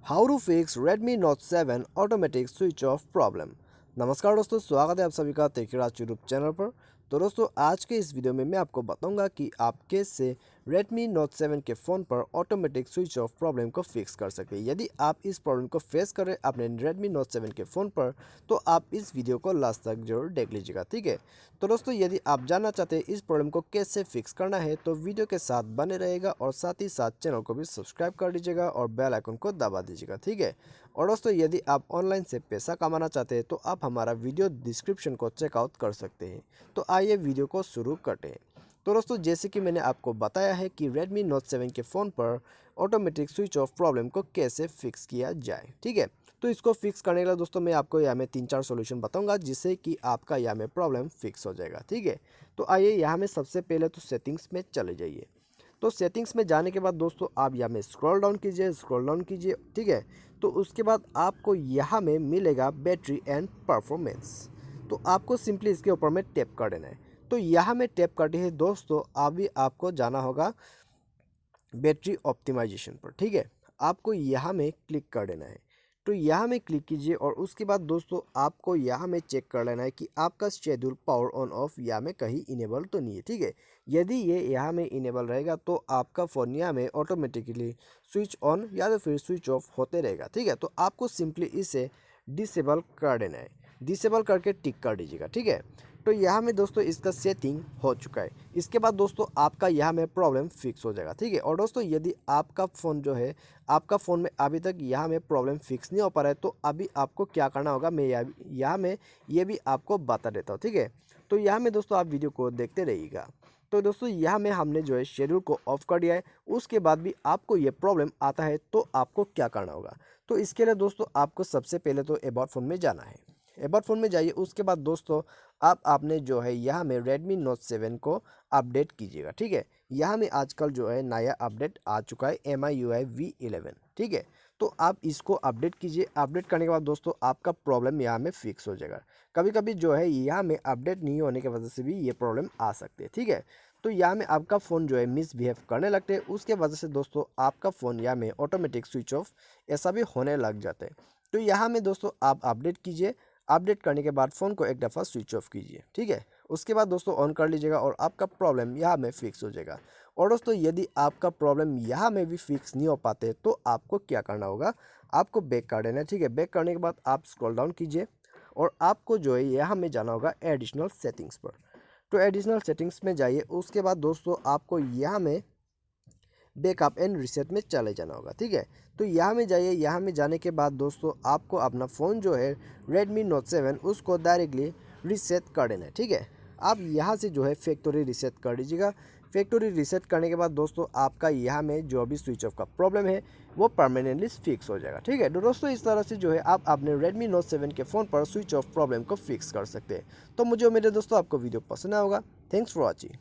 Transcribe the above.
How to fix Redmi Note 7 automatic switch off problem. नमस्कार दोस्तों, स्वागत है आप सभी का तेकीराज यूट्यूब चैनल पर। तो दोस्तों, आज के इस वीडियो में मैं आपको बताऊंगा कि आप कैसे Redmi Note 7 के फ़ोन पर ऑटोमेटिक स्विच ऑफ प्रॉब्लम को फिक्स कर सकते हैं। यदि आप इस प्रॉब्लम को फेस कर रहे हैं अपने Redmi Note 7 के फ़ोन पर, तो आप इस वीडियो को लास्ट तक जरूर देख लीजिएगा, ठीक है। तो दोस्तों, यदि आप जानना चाहते हैं इस प्रॉब्लम को कैसे फिक्स करना है, तो वीडियो के साथ बने रहेगा और साथ ही साथ चैनल को भी सब्सक्राइब कर लीजिएगा और बेल आइकन को दबा दीजिएगा, ठीक है। और दोस्तों, यदि आप ऑनलाइन से पैसा कमाना चाहते हैं तो आप हमारा वीडियो डिस्क्रिप्शन को चेकआउट कर सकते हैं। तो आइए वीडियो को शुरू करते हैं। तो दोस्तों, जैसे कि मैंने आपको बताया है कि Redmi Note 7 के फ़ोन पर ऑटोमेटिक स्विच ऑफ प्रॉब्लम को कैसे फिक्स किया जाए, ठीक है। तो इसको फिक्स करने के लिए दोस्तों मैं आपको यहाँ में 3-4 सॉल्यूशन बताऊंगा जिससे कि आपका यहाँ में प्रॉब्लम फिक्स हो जाएगा, ठीक है। तो आइए यहाँ में सबसे पहले तो सेटिंग्स में चले जाइए। तो सेटिंग्स में जाने के बाद दोस्तों आप यहाँ में स्क्रॉल डाउन कीजिए, ठीक है। तो उसके बाद आपको यहाँ में मिलेगा बैटरी एंड परफॉर्मेंस। तो आपको सिंपली इसके ऊपर में टैप कर देना है। तो यहाँ में टैप करते ही दोस्तों अभी आपको जाना होगा बैटरी ऑप्टिमाइजेशन पर, ठीक है। आपको यहाँ में क्लिक कर देना है। तो यहाँ में क्लिक कीजिए और उसके बाद दोस्तों आपको यहाँ में चेक कर लेना है कि आपका शेड्यूल पावर ऑन ऑफ यहाँ में कहीं इनेबल तो नहीं है, ठीक है। यदि ये यहाँ में इनेबल रहेगा तो आपका फ़ोन यहाँ में ऑटोमेटिकली स्विच ऑन या तो फिर स्विच ऑफ होते रहेगा, ठीक है। तो आपको सिंपली इसे डिसेबल कर देना है। डिसेबल करके टिक कर दीजिएगा, ठीक है। तो यहाँ में दोस्तों इसका सेटिंग हो चुका है। इसके बाद दोस्तों आपका यहाँ में प्रॉब्लम फिक्स हो जाएगा, ठीक है। और दोस्तों यदि आपका फ़ोन जो है आपका फ़ोन में अभी तक यहाँ में प्रॉब्लम फिक्स नहीं हो पा रहा है तो अभी आपको क्या करना होगा मैं यहाँ में ये भी आपको बता देता हूँ, ठीक है। तो यहाँ में दोस्तों आप वीडियो को देखते रहिएगा। तो दोस्तों यहाँ में हमने जो है शेड्यूल को ऑफ कर दिया है। उसके बाद भी आपको ये प्रॉब्लम आता है तो आपको क्या करना होगा। तो इसके लिए दोस्तों आपको सबसे पहले तो अबाउट फ़ोन में जाना है। अबाउट फ़ोन में जाइए। उसके बाद दोस्तों आप आपने जो है यहाँ में Redmi Note 7 को अपडेट कीजिएगा, ठीक है। यहाँ में आजकल जो है नया अपडेट आ चुका है MIUI V11, ठीक है। तो आप इसको अपडेट कीजिए। अपडेट करने के बाद दोस्तों आपका प्रॉब्लम यहाँ में फिक्स हो जाएगा। कभी कभी जो है यहाँ में अपडेट नहीं होने की वजह से भी ये प्रॉब्लम आ सकती है, ठीक है। तो यहाँ में आपका फ़ोन जो है मिसबिहेव करने लगते हैं, उसके वजह से दोस्तों आपका फ़ोन यहाँ में ऑटोमेटिक स्विच ऑफ ऐसा भी होने लग जाता है। तो यहाँ में दोस्तों आप अपडेट कीजिए। अपडेट करने के बाद फ़ोन को एक दफ़ा स्विच ऑफ कीजिए, ठीक है। उसके बाद दोस्तों ऑन कर लीजिएगा और आपका प्रॉब्लम यहाँ में फिक्स हो जाएगा। और दोस्तों यदि आपका प्रॉब्लम यहाँ में भी फिक्स नहीं हो पाते तो आपको क्या करना होगा, आपको बैक कर देना है, ठीक है। बैक करने के बाद आप स्क्रॉल डाउन कीजिए और आपको जो है यहाँ में जाना होगा एडिशनल सेटिंग्स पर। तो एडिशनल सेटिंग्स में जाइए। उसके बाद दोस्तों आपको यहाँ में बैकअप एंड रीसेट में चले जाना होगा, ठीक है। तो यहाँ में जाइए। यहाँ में जाने के बाद दोस्तों आपको अपना फ़ोन जो है Redmi Note 7 उसको डायरेक्टली रीसेट कर देना है, ठीक है। आप यहाँ से जो है फैक्ट्री रीसेट कर दीजिएगा। फैक्ट्री रीसेट करने के बाद दोस्तों आपका यहाँ में जो भी स्विच ऑफ का प्रॉब्लम है वो परमानेंटली फिक्स हो जाएगा, ठीक है। तो दोस्तों इस तरह से जो है आप अपने Redmi Note 7 के फ़ोन पर स्विच ऑफ प्रॉब्लम को फिक्स कर सकते हैं। तो मुझे उम्मीद है दोस्तों आपको वीडियो पसंद आया होगा। Thanks for watching.